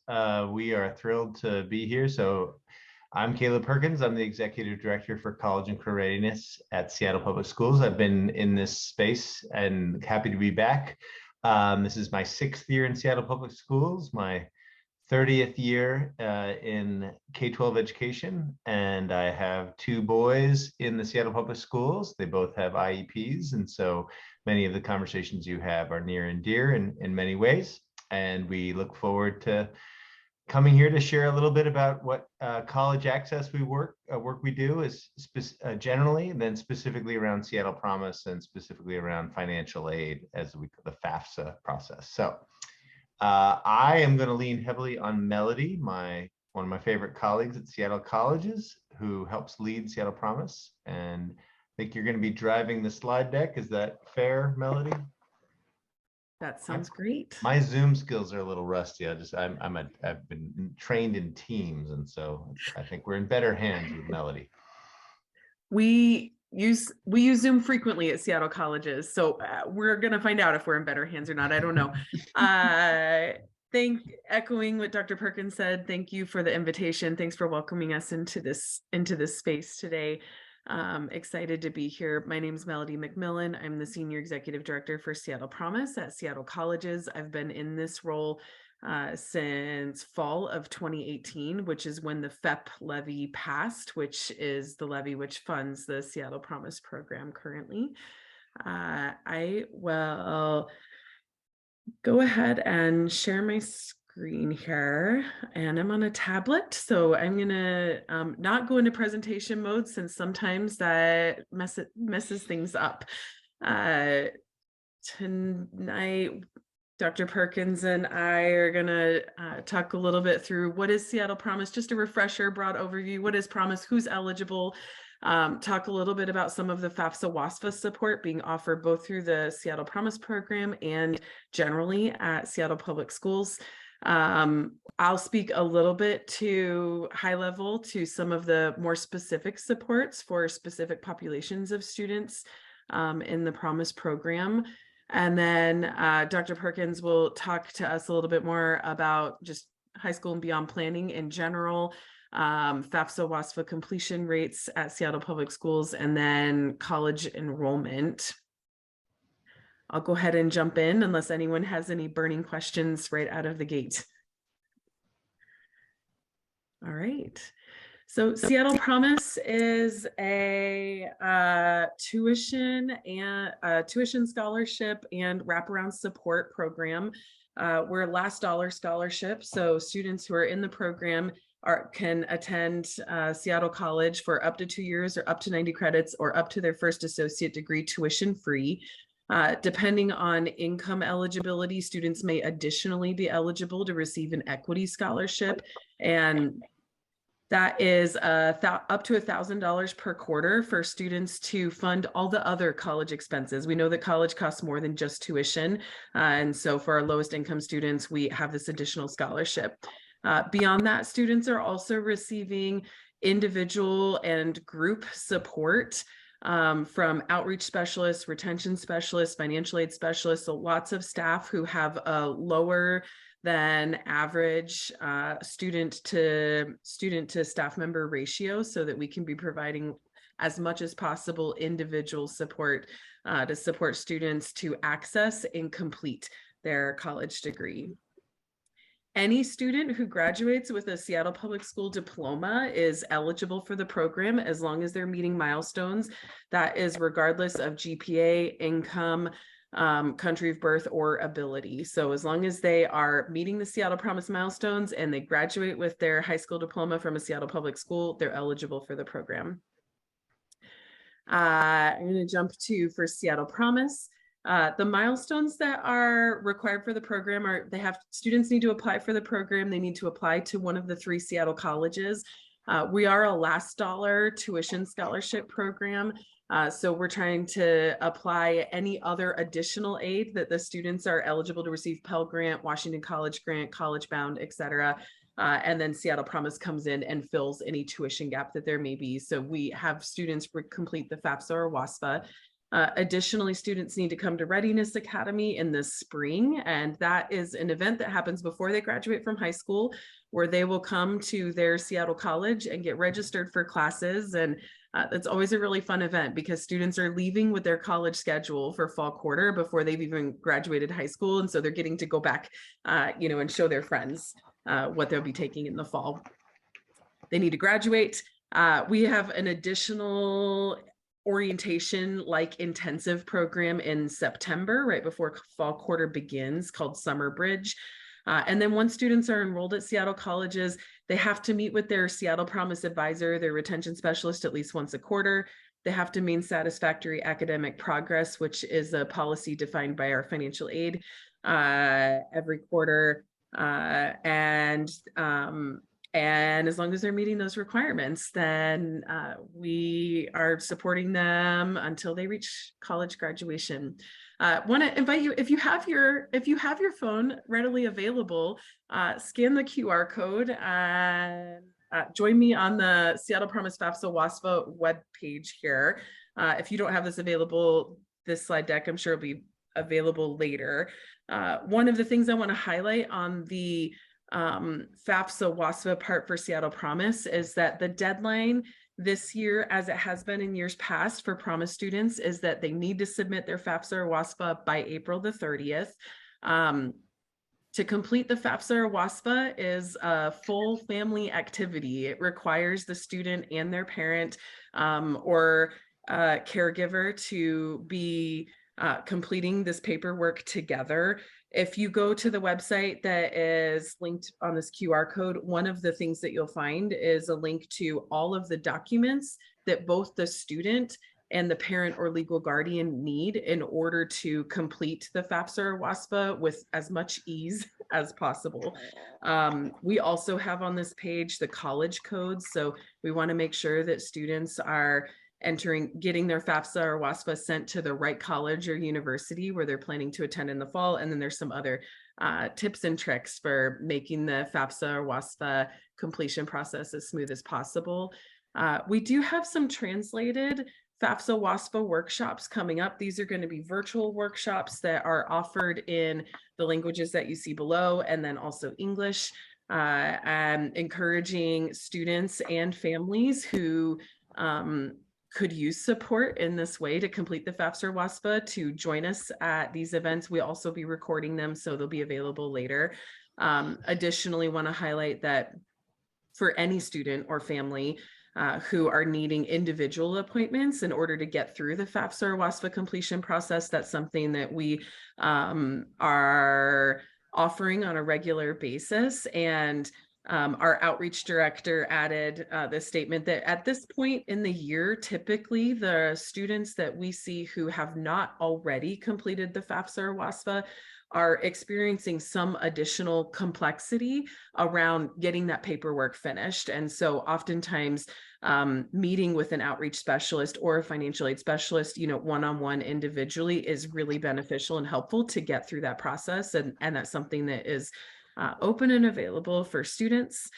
We are thrilled to be here. So I'm Caleb Perkins. I'm the Executive Director for College and Career Readiness at Seattle Public Schools. I've been in this space and happy to be back. This is my 6th year in Seattle Public Schools, my 30th year in K-12 education, and I have 2 boys in the Seattle Public Schools. They both have IEPs, and so many of the conversations you have are near and dear in many ways. And we look forward to coming here to share a little bit about what college access work we do is generally, and then specifically around Seattle Promise and specifically around financial aid as the FAFSA process. So I am going to lean heavily on Melody, one of my favorite colleagues at Seattle Colleges, who helps lead Seattle Promise. And I think you're going to be driving the slide deck. Is that fair, Melody? That sounds great. My Zoom skills are a little rusty. I've been trained in Teams, and so I think we're in better hands with Melody. We use Zoom frequently at Seattle Colleges, so we're gonna find out if we're in better hands or not. I don't know. Echoing what Dr. Perkins said, thank you for the invitation. Thanks for welcoming us into this space today. Excited to be here. My name is Melody Mcmillan. I'm the Senior Executive Director for Seattle Promise at Seattle Colleges. I've been in this role since fall of 2018, which is when the FEP levy passed, which is the levy which funds the Seattle Promise program currently. I will go ahead and share my screen here, and I'm on a tablet, so I'm gonna not go into presentation mode since sometimes that messes things up. Tonight, Dr. Perkins and I are gonna talk a little bit through what is Seattle Promise, just a refresher, broad overview, what is Promise, who's eligible, talk a little bit about some of the FAFSA WASFA support being offered both through the Seattle Promise program and generally at Seattle Public Schools. I'll speak a little bit to high level to some of the more specific supports for specific populations of students in the Promise program. And then Dr. Perkins will talk to us a little bit more about just high school and beyond planning in general, FAFSA WASFA completion rates at Seattle Public Schools, and then college enrollment. I'll go ahead and jump in unless anyone has any burning questions right out of the gate. All right. So Seattle Promise is a tuition scholarship and wraparound support program. We're a last dollar scholarship, so students who are in the program can attend Seattle College for up to 2 years or up to 90 credits or up to their first associate degree tuition free. Depending on income eligibility, students may additionally be eligible to receive an equity scholarship, and that is up to $1,000 per quarter for students to fund all the other college expenses. We know that college costs more than just tuition, and so for our lowest income students, we have this additional scholarship. Beyond that, students are also receiving individual and group support from outreach specialists, retention specialists, financial aid specialists, so lots of staff who have a lower than average student to staff member ratio, so that we can be providing as much as possible individual support to support students to access and complete their college degree. Any student who graduates with a Seattle Public School diploma is eligible for the program as long as they're meeting milestones. That is regardless of GPA, income, country of birth, or ability. So as long as they are meeting the Seattle Promise milestones and they graduate with their high school diploma from a Seattle Public School, they're eligible for the program. I'm going to jump to for Seattle Promise. The milestones that are required for the program are students need to apply for the program. They need to apply to one of the 3 Seattle colleges. We are a last dollar tuition scholarship program. So we're trying to apply any other additional aid that the students are eligible to receive: Pell Grant, Washington College Grant, College Bound, etc. And then Seattle Promise comes in and fills any tuition gap that there may be. So we have students complete the FAFSA or WASFA. Additionally, students need to come to Readiness Academy in the spring, and that is an event that happens before they graduate from high school, where they will come to their Seattle college and get registered for classes. And it's always a really fun event because students are leaving with their college schedule for fall quarter before they've even graduated high school. And so they're getting to go back, and show their friends what they'll be taking in the fall. They need to graduate. We have an additional orientation like intensive program in September, right before fall quarter begins, called Summer Bridge. And then once students are enrolled at Seattle colleges, they have to meet with their Seattle Promise advisor, their retention specialist, at least once a quarter. They have to mean satisfactory academic progress, which is a policy defined by our financial aid every quarter. And as long as they're meeting those requirements, then we are supporting them until they reach college graduation. Want to invite you, if you have your phone readily available, scan the QR code and join me on the Seattle Promise FAFSA WASFA web page here. If you don't have this available, this slide deck, I'm sure will be available later. One of the things I want to highlight on the FAFSA WASFA part for Seattle Promise is that the deadline this year, as it has been in years past for Promise students, is that they need to submit their FAFSA or WASFA by April the 30th. To complete the FAFSA or WASFA is a full family activity. It requires the student and their parent or caregiver to be completing this paperwork together. If you go to the website that is linked on this QR code, one of the things that you'll find is a link to all of the documents that both the student and the parent or legal guardian need in order to complete the FAFSA or WASFA with as much ease as possible. We also have on this page the college codes. So we want to make sure that students are getting their FAFSA or WASFA sent to the right college or university where they're planning to attend in the fall. And then there's some other tips and tricks for making the FAFSA or WASFA completion process as smooth as possible. We do have some translated FAFSA WASFA workshops coming up. These are going to be virtual workshops that are offered in the languages that you see below, and then also English, and encouraging students and families who could use support in this way to complete the FAFSA or WASFA to join us at these events. We'll also be recording them, so they'll be available later. Additionally, want to highlight that for any student or family who are needing individual appointments in order to get through the FAFSA or WASFA completion process, that's something that we are offering on a regular basis. And our outreach director added the statement that at this point in the year, typically the students that we see who have not already completed the FAFSA or WASFA are experiencing some additional complexity around getting that paperwork finished. And so oftentimes meeting with an outreach specialist or a financial aid specialist, one-on-one individually is really beneficial and helpful to get through that process. And that's something that is open and available for students.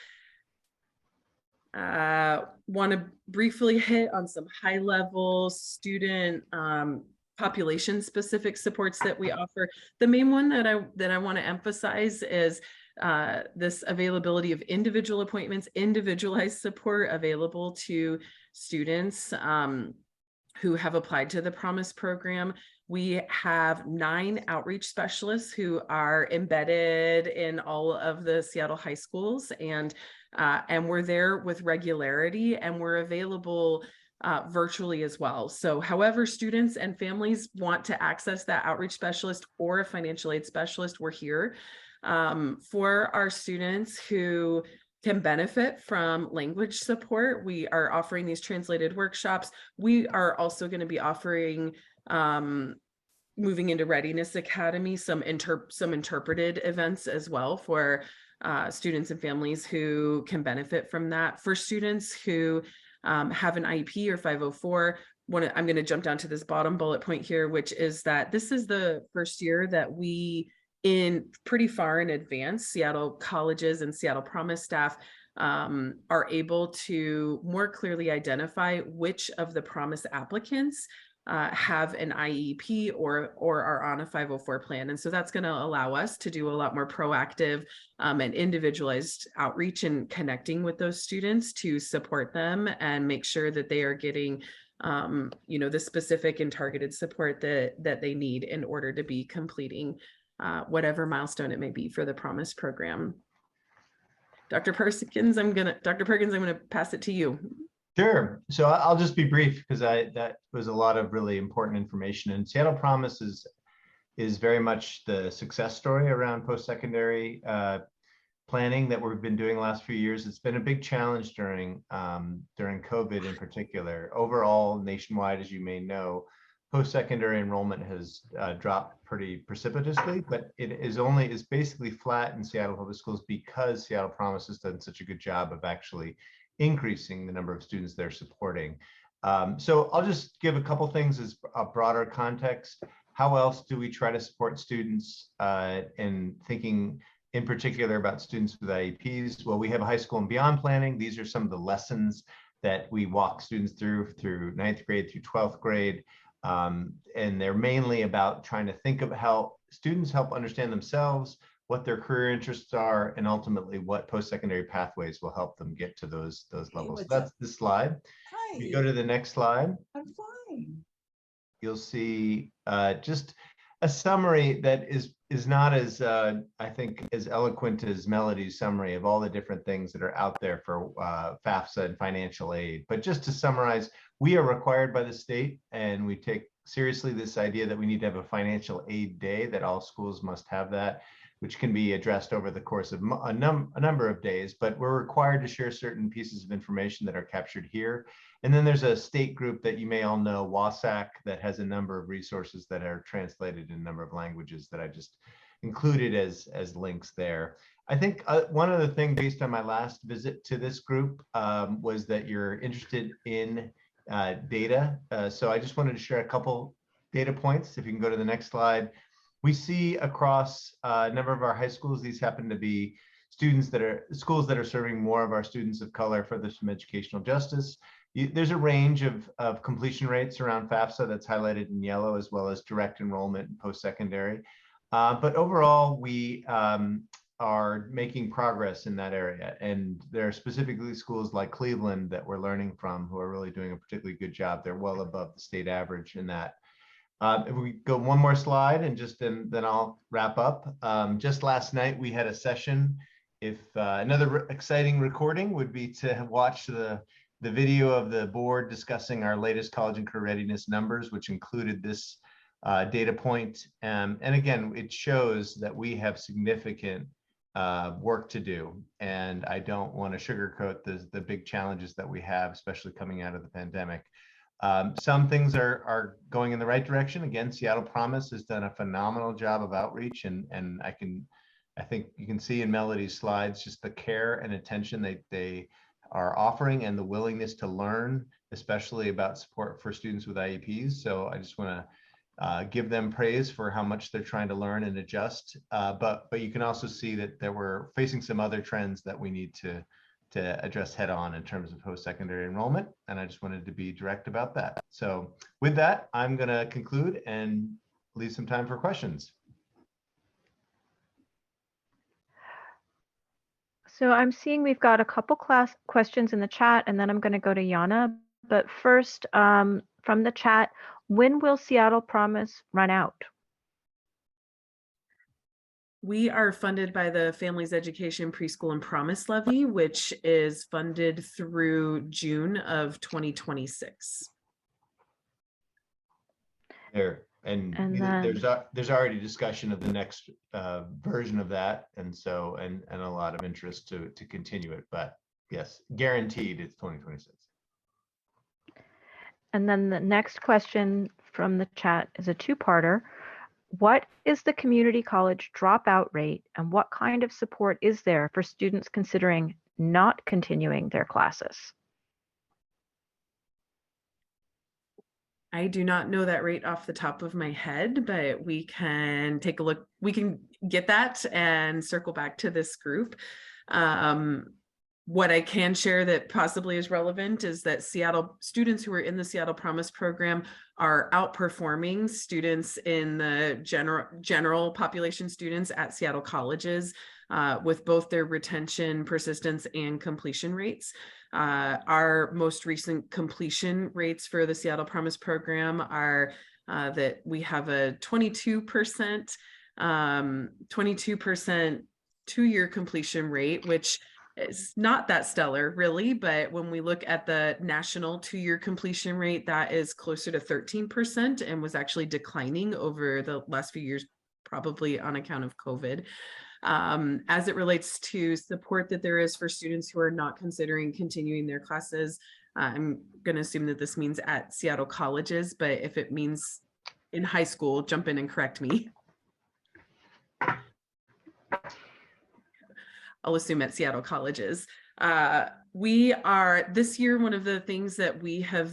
Want to briefly hit on some high-level student population specific supports that we offer. The main one that I want to emphasize is this availability of individual appointments, individualized support available to students who have applied to the Promise program. We have 9 outreach specialists who are embedded in all of the Seattle high schools, and we're there with regularity, and we're available virtually as well. So however students and families want to access that outreach specialist or a financial aid specialist, we're here. For our students who can benefit from language support, we are offering these translated workshops. We are also going to be offering, moving into Readiness Academy, some interpreted events as well for students and families who can benefit from that. For students who have an IEP or 504, I'm going to jump down to this bottom bullet point here, which is that this is the first year that we, in pretty far in advance, Seattle colleges and Seattle Promise staff are able to more clearly identify which of the Promise applicants have an IEP or are on a 504 plan. And so that's going to allow us to do a lot more proactive and individualized outreach and connecting with those students to support them and make sure that they are getting the specific and targeted support that they need in order to be completing whatever milestone it may be for the Promise program. Dr. Perkins, I'm gonna pass it to you. Sure. So I'll just be brief because that was a lot of really important information. And Seattle Promise is very much the success story around post-secondary planning that we've been doing the last few years. It's been a big challenge during COVID in particular. Overall, nationwide, as you may know, post-secondary enrollment has dropped pretty precipitously, but it is basically flat in Seattle Public Schools because Seattle Promise has done such a good job of actually increasing the number of students they're supporting. So I'll just give a couple things as a broader context. How else do we try to support students in thinking in particular about students with IEPs? Well, we have a high school and beyond planning. These are some of the lessons that we walk students through 9th grade through 12th grade. And they're mainly about trying to think of how students help understand themselves, what their career interests are, and ultimately what post-secondary pathways will help them get to those levels. So that's the slide. Hi. If you go to the next slide, I'm fine. you'll see just a summary that is not as I think as eloquent as Melody's summary of all the different things that are out there for FAFSA and financial aid. But just to summarize, we are required by the state, and we take seriously this idea that we need to have a financial aid day, that all schools must have that, which can be addressed over the course of a number of days, but we're required to share certain pieces of information that are captured here. And then there's a state group that you may all know, WASAC, that has a number of resources that are translated in a number of languages that I just included as links there. I think one other thing based on my last visit to this group was that you're interested in data. So I just wanted to share a couple data points. If you can go to the next slide. We see across a number of our high schools, these happen to be schools that are serving more of our students of color furthest from educational justice. There's a range of completion rates around FAFSA that's highlighted in yellow, as well as direct enrollment and post-secondary. But overall, we are making progress in that area. And there are specifically schools like Cleveland that we're learning from who are really doing a particularly good job. They're well above the state average in that. If we go one more slide and then I'll wrap up. Just last night we had a session. If another exciting recording would be to have watched the video of the board discussing our latest college and career readiness numbers, which included this data point. And again, it shows that we have significant work to do. And I don't want to sugarcoat the big challenges that we have, especially coming out of the pandemic. Some things are going in the right direction. Again, Seattle Promise has done a phenomenal job of outreach, and I think you can see in Melody's slides just the care and attention they are offering and the willingness to learn, especially about support for students with IEPs. So I just want to give them praise for how much they're trying to learn and adjust. But you can also see that we're facing some other trends that we need to address head on in terms of post-secondary enrollment. And I just wanted to be direct about that. So with that, I'm going to conclude and leave some time for questions. So I'm seeing we've got a couple class questions in the chat, and then I'm going to go to Yana. But first, from the chat, when will Seattle Promise run out? We are funded by the Families Education Preschool and Promise Levy, which is funded through June of 2026. There's already discussion of the next version of that, and a lot of interest to continue it. But yes, guaranteed it's 2026. And then the next question from the chat is a two-parter. What is the community college dropout rate, and what kind of support is there for students considering not continuing their classes? I do not know that rate off the top of my head, but we can take a look. We can get that and circle back to this group. what I can share that possibly is relevant is that Seattle students who are in the Seattle Promise program are outperforming students in the general population students at Seattle colleges with both their retention, persistence, and completion rates. Our most recent completion rates for the Seattle Promise program are that we have a 22% two-year completion rate, which is not that stellar really, but when we look at the national two-year completion rate, that is closer to 13% and was actually declining over the last few years, probably on account of COVID. As it relates to support that there is for students who are not considering continuing their classes, I'm going to assume that this means at Seattle colleges, but if it means in high school, jump in and correct me. I'll assume at Seattle colleges. We are this year, one of the things that we have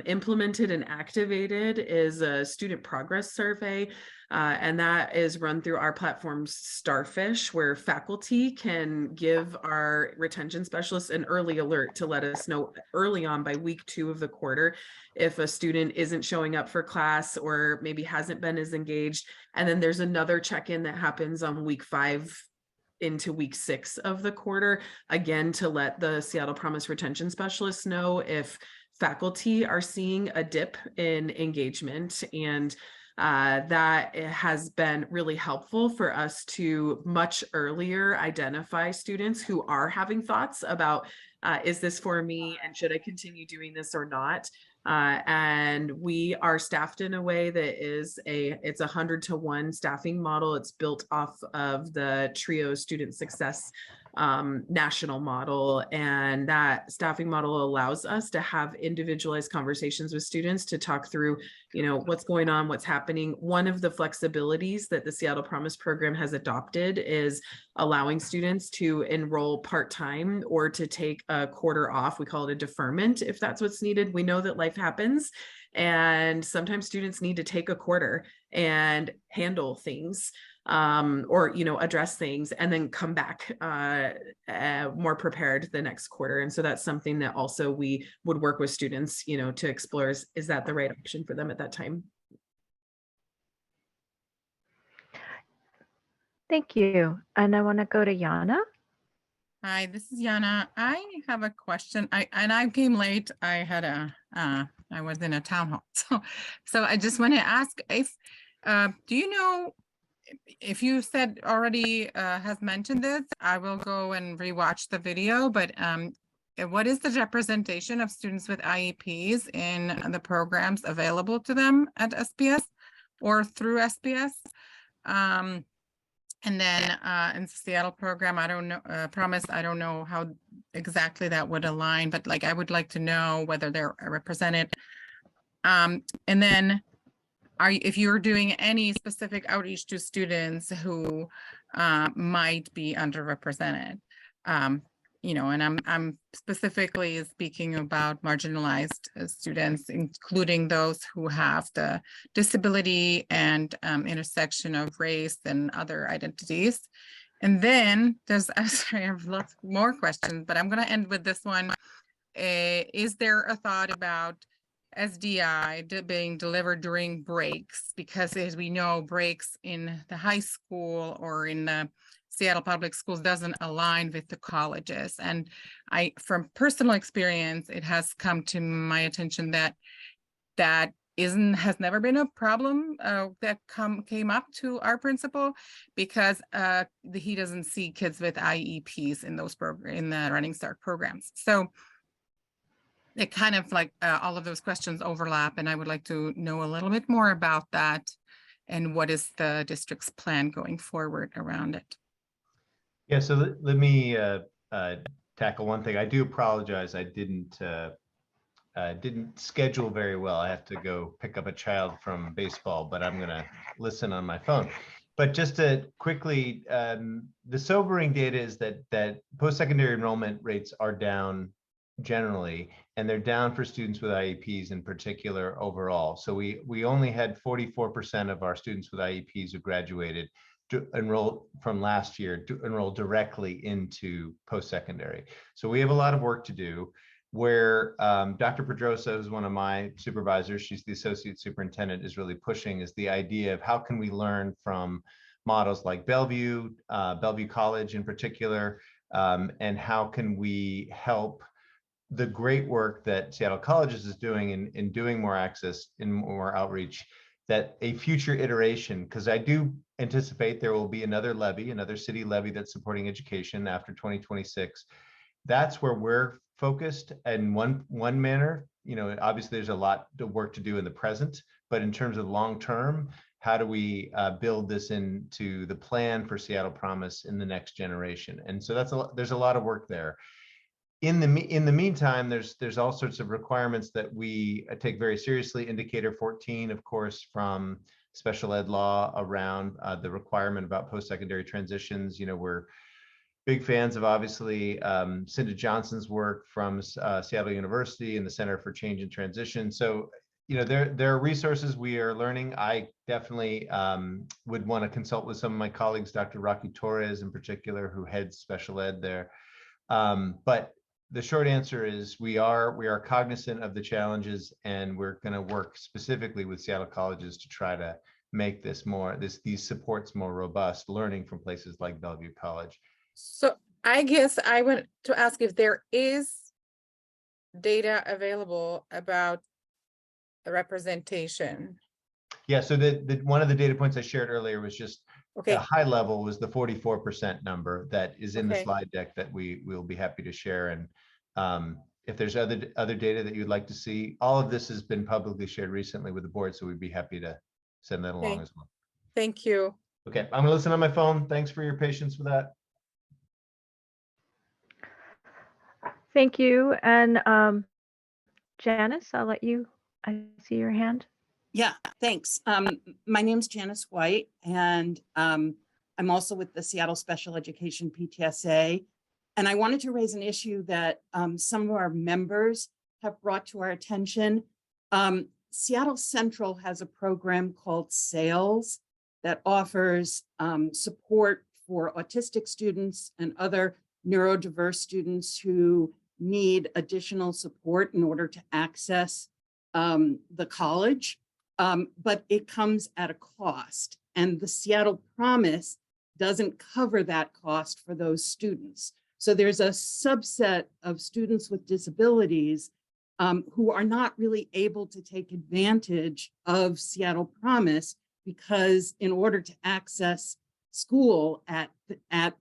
implemented and activated is a student progress survey. And that is run through our platform Starfish, where faculty can give our retention specialists an early alert to let us know early on by week 2 of the quarter if a student isn't showing up for class or maybe hasn't been as engaged. And then there's another check-in that happens on week 5 into week 6 of the quarter, again, to let the Seattle Promise retention specialists know if faculty are seeing a dip in engagement. And that has been really helpful for us to much earlier identify students who are having thoughts about, is this for me and should I continue doing this or not? And we are staffed in a way that is it's 100-to-1 staffing model. It's built off of the TRIO student success national model. And that staffing model allows us to have individualized conversations with students to talk through, what's going on, what's happening. One of the flexibilities that the Seattle Promise program has adopted is allowing students to enroll part-time or to take a quarter off. We call it a deferment if that's what's needed. We know that life happens and sometimes students need to take a quarter and handle things or address things and then come back more prepared the next quarter. And so that's something that also we would work with students to explore, is that the right option for them at that time? Thank you. And I want to go to Yana. Hi, this is Yana. I have a question. I came late. I was in a town hall. So I just want to ask if, do you know, if you said already has mentioned this, I will go and rewatch the video, but what is the representation of students with IEPs in the programs available to them at SPS or through SPS? And then in the Seattle program, I don't know, Promise, I don't know how exactly that would align, but like I would like to know whether they're represented. And then if you're doing any specific outreach to students who might be underrepresented, and I'm specifically speaking about marginalized students, including those who have the disability and intersection of race and other identities. And then there's, sorry, I have lots more questions, but I'm going to end with this one. Is there a thought about SDI being delivered during breaks? Because as we know, breaks in the high school or in the Seattle Public Schools doesn't align with the colleges. And from personal experience, it has come to my attention that has never been a problem that came up to our principal, because he doesn't see kids with IEPs in those in the Running Start programs. So it kind of like all of those questions overlap, and I would like to know a little bit more about that and what is the district's plan going forward around it. Yeah, so let me tackle one thing. I do apologize. I didn't schedule very well. I have to go pick up a child from baseball, but I'm going to listen on my phone. But just to quickly, the sobering data is that post-secondary enrollment rates are down generally, and they're down for students with IEPs in particular overall. So we only had 44% of our students with IEPs who graduated enroll from last year to enroll directly into post-secondary. So we have a lot of work to do. Where Dr. Pedrosa, who's one of my supervisors, she's the associate superintendent, is really pushing is the idea of how can we learn from models like Bellevue College in particular, and how can we help the great work that Seattle Colleges is doing in doing more access, in more outreach, that a future iteration, because I do anticipate there will be another city levy that's supporting education after 2026. That's where we're focused in one manner. You know, obviously there's a lot of work to do in the present, but in terms of long term, how do we build this into the plan for Seattle Promise in the next generation? And so there's a lot of work there. In the meantime, there's all sorts of requirements that we take very seriously. Indicator 14, of course, from special ed law around the requirement about post-secondary transitions. You know, we're big fans of obviously Cinda Johnson's work from Seattle University and the Center for Change and Transition. So, you know, there are resources we are learning. I definitely would want to consult with some of my colleagues, Dr. Rocky Torres in particular, who heads special ed there. But the short answer is we are cognizant of the challenges, and we're going to work specifically with Seattle Colleges to try to make these supports more robust, learning from places like Bellevue College. So I guess I want to ask if there is data available about the representation. Yeah, so the one of the data points I shared earlier was just okay. At a high level was the 44% number that is in the slide deck that we will be happy to share. And if there's other data that you'd like to see, all of this has been publicly shared recently with the board, so we'd be happy to send that along as well. Thank you. Okay, I'm gonna listen on my phone. Thanks for your patience with that. Thank you. And Janice, I'll let you, I see your hand. Yeah, thanks. My name's Janice White, and I'm also with the Seattle Special Education PTSA. And I wanted to raise an issue that some of our members have brought to our attention. Seattle Central has a program called SAILS that offers support for autistic students and other neurodiverse students who need additional support in order to access the college. But it comes at a cost, and the Seattle Promise doesn't cover that cost for those students. So there's a subset of students with disabilities who are not really able to take advantage of Seattle Promise because in order to access school at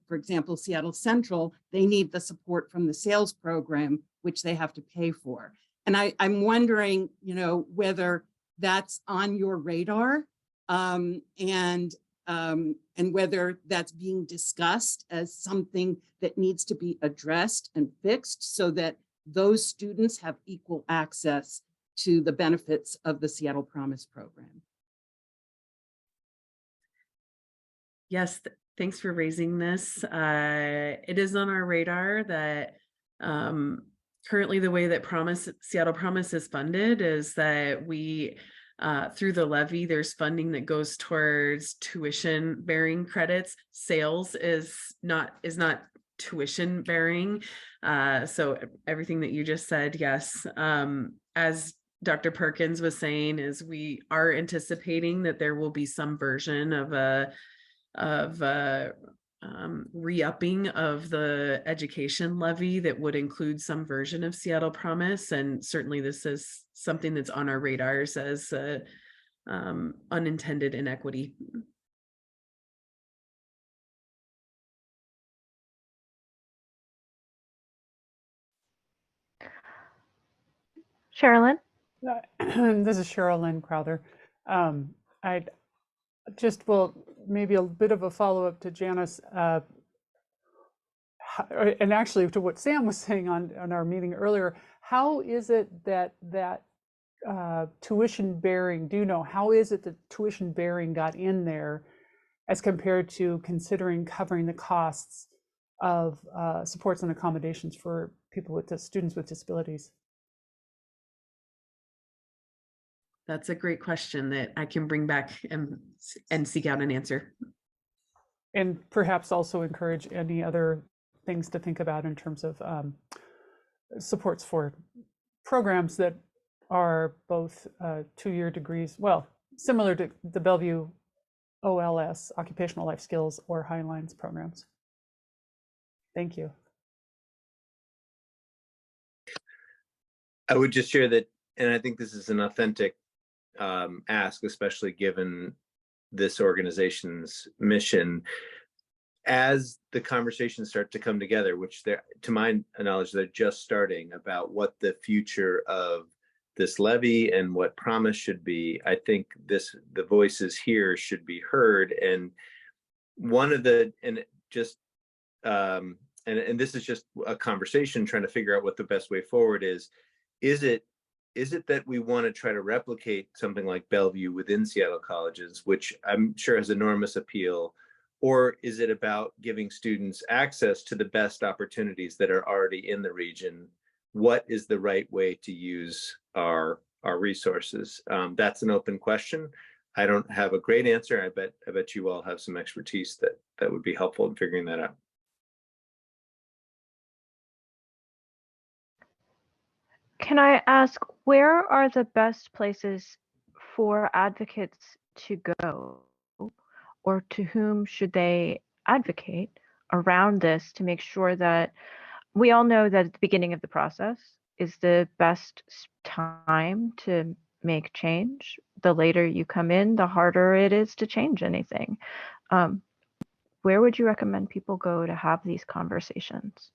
for example, Seattle Central, they need the support from the SAILS program, which they have to pay for. And I'm wondering, you know, whether that's on your radar and whether that's being discussed as something that needs to be addressed and fixed so that those students have equal access to the benefits of the Seattle Promise program. Yes, thanks for raising this. It is on our radar that currently the way that Seattle Promise is funded is that we through the levy, there's funding that goes towards tuition bearing credits. SAILS is not tuition bearing. So everything that you just said, yes. As Dr. Perkins was saying, is we are anticipating that there will be some version of re-upping of the education levy that would include some version of Seattle Promise. And certainly this is something that's on our radars as unintended inequity. Sherilyn? This is Sherilyn Crowther. I just will maybe a bit of a follow-up to Janice, and actually to what Sam was saying on our meeting earlier. How is it that tuition bearing, do you know, how is it that tuition bearing got in there as compared to considering covering the costs of supports and accommodations for people with students with disabilities? That's a great question that I can bring back and seek out an answer. and perhaps also encourage any other things to think about in terms of supports for programs that are both 2-year degrees, well, similar to the Bellevue OLS, Occupational Life Skills, or Heinlein's programs. Thank you. I would just share that, and I think this is an authentic ask, especially given this organization's mission. As the conversations start to come together, which they're, to my knowledge, they're just starting, about what the future of this levy and what promise should be, I think the voices here should be heard. And one of the, and just, and this is just a conversation trying to figure out what the best way forward is. Is it that we want to try to replicate something like Bellevue within Seattle colleges, which I'm sure has enormous appeal, or is it about giving students access to the best opportunities that are already in the region? What is the right way to use our resources? That's an open question. I don't have a great answer. I bet you all have some expertise that would be helpful in figuring that out. Can I ask, where are the best places for advocates to go, or to whom should they advocate around this to make sure that we all know that at the beginning of the process is the best time to make change? The later you come in, the harder it is to change anything. Where would you recommend people go to have these conversations?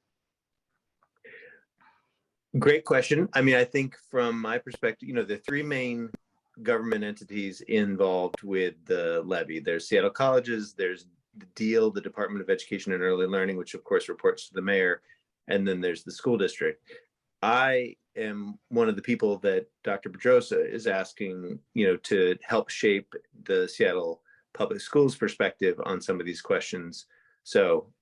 Great question. I mean, I think from my perspective, the three main government entities involved with the levy, there's Seattle colleges, there's the DEAL, the Department of Education and Early Learning, which of course reports to the mayor, and then there's the school district. I am one of the people that Dr. Pedrosa is asking, to help shape the Seattle Public Schools perspective on some of these questions. So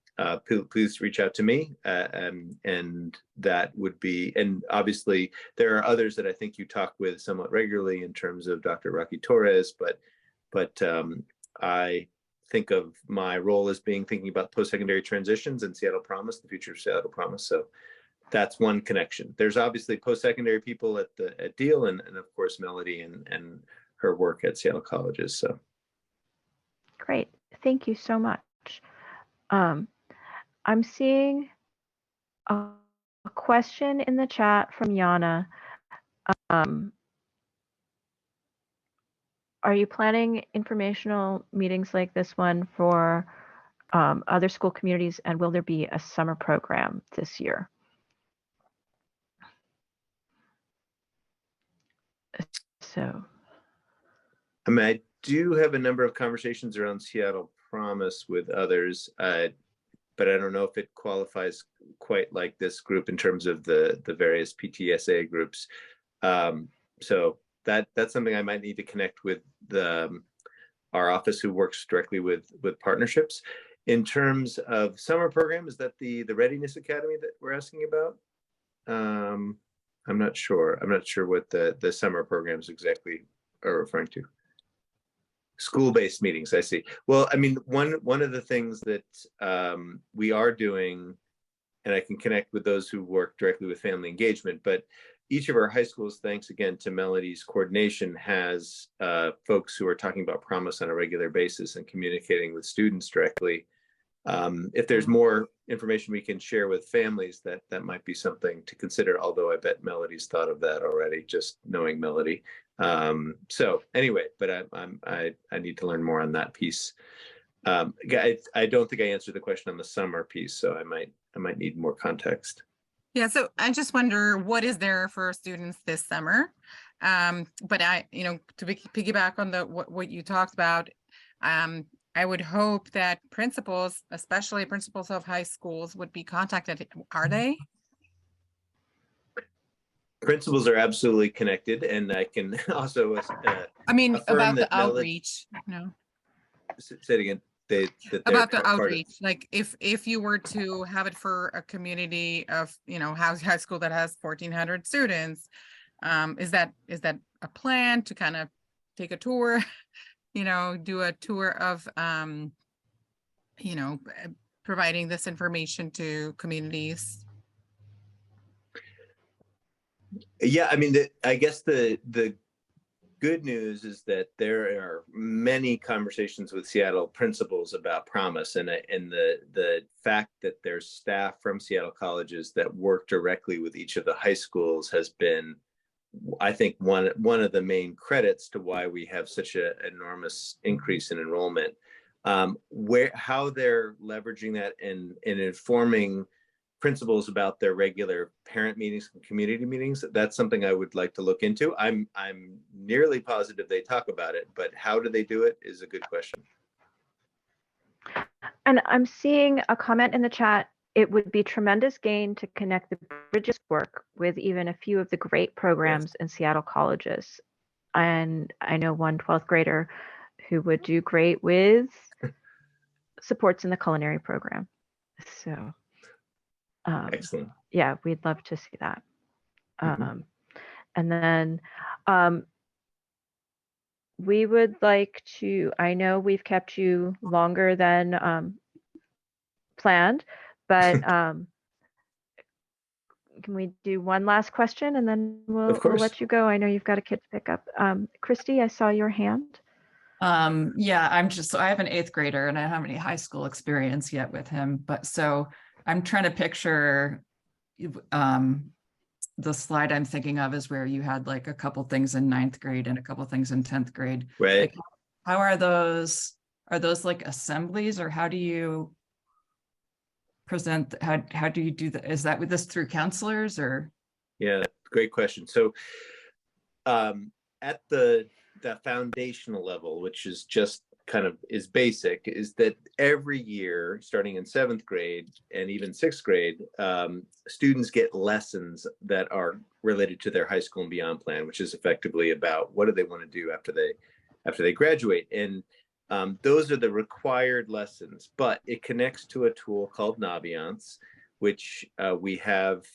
please reach out to me, and that would be, and obviously there are others that I think you talk with somewhat regularly in terms of Dr. Rocky Torres, but I think of my role as thinking about post-secondary transitions and Seattle Promise, the future of Seattle Promise. So that's one connection. There's obviously post-secondary people at DEAL, and of course Melody and her work at Seattle colleges. So great, thank you so much. I'm seeing a question in the chat from Yana. Are you planning informational meetings like this one for other school communities, and will there be a summer program this year? So, I mean, I do have a number of conversations around Seattle Promise with others, but I don't know if it qualifies quite like this group in terms of the various PTSA groups. So that's something I might need to connect with our office, who works directly with partnerships. In terms of summer program, is that the Readiness Academy that we're asking about? I'm not sure. I'm not sure what the summer programs exactly are referring to. School-based meetings, I see. Well, I mean, one of the things that we are doing, and I can connect with those who work directly with family engagement, but each of our high schools, thanks again to Melody's coordination, has folks who are talking about Promise on a regular basis and communicating with students directly. If there's more information we can share with families, that might be something to consider, although I bet Melody's thought of that already, just knowing Melody. So anyway, but I need to learn more on that piece. I don't think I answered the question on the summer piece, so I might need more context. Yeah, so I just wonder, what is there for students this summer? But to piggyback on what you talked about, I would hope that principals, especially principals of high schools, would be contacted. Are they? Principals are absolutely connected, and I can also I mean, about the outreach. No. Say it again. About the outreach, like if you were to have it for a community of high school that has 1,400 students, is that a plan to kind of take a tour, do a tour of you know, providing this information to communities? Yeah, I mean, I guess the good news is that there are many conversations with Seattle principals about promise, and the fact that there's staff from Seattle colleges that work directly with each of the high schools has been, I think, one of the main credits to why we have such an enormous increase in enrollment. How they're leveraging that and informing principals about their regular parent meetings and community meetings, that's something I would like to look into. I'm nearly positive they talk about it, but how do they do it is a good question. And I'm seeing a comment in the chat. It would be tremendous gain to connect the Bridges work with even a few of the great programs in Seattle colleges. And I know one 12th grader who would do great with supports in the culinary program. So Excellent. Yeah, we'd love to see that. And then we would like to, I know we've kept you longer than planned, but can we do one last question and then we'll let you go? I know you've got a kid to pick up. Christy, I saw your hand. Yeah, I have an 8th grader and I don't have any high school experience yet with him, but so I'm trying to picture, the slide I'm thinking of is where you had like a couple things in 9th grade and a couple things in 10th grade. Right. Like, how are those like assemblies, or how do you present, how do you do that? Is that with this through counselors or? Yeah, great question. So at the foundational level, which is just kind of is basic, is that every year, starting in 7th grade and even 6th grade, students get lessons that are related to their high school and beyond plan, which is effectively about what do they want to do after they graduate. And those are the required lessons, but it connects to a tool called Naviance, which we have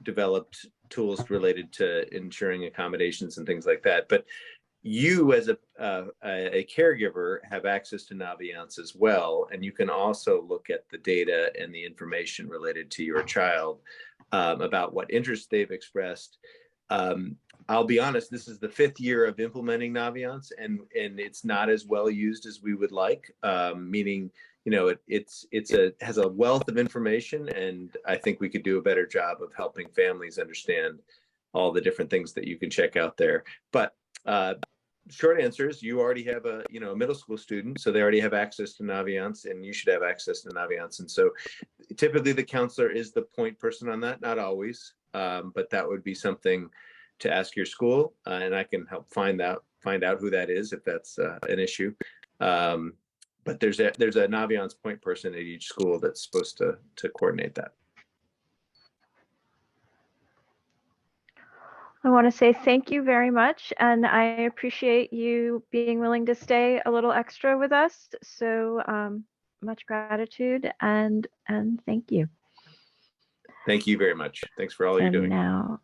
developed tools related to ensuring accommodations and things like that. But you as a caregiver have access to Naviance as well, and you can also look at the data and the information related to your child about what interests they've expressed. I'll be honest, this is the 5th year of implementing Naviance, and it's not as well used as we would like, meaning, you know, it has a wealth of information, and I think we could do a better job of helping families understand all the different things that you can check out there. But short answer is you already have a middle school student, so they already have access to Naviance, and you should have access to Naviance. And so typically the counselor is the point person on that, not always, but that would be something to ask your school, and I can help find out who that is if that's an issue. But there's a Naviance point person at each school that's supposed to coordinate that. I want to say thank you very much, and I appreciate you being willing to stay a little extra with us. So much gratitude and thank you. Thank you very much. Thanks for all you're doing. Now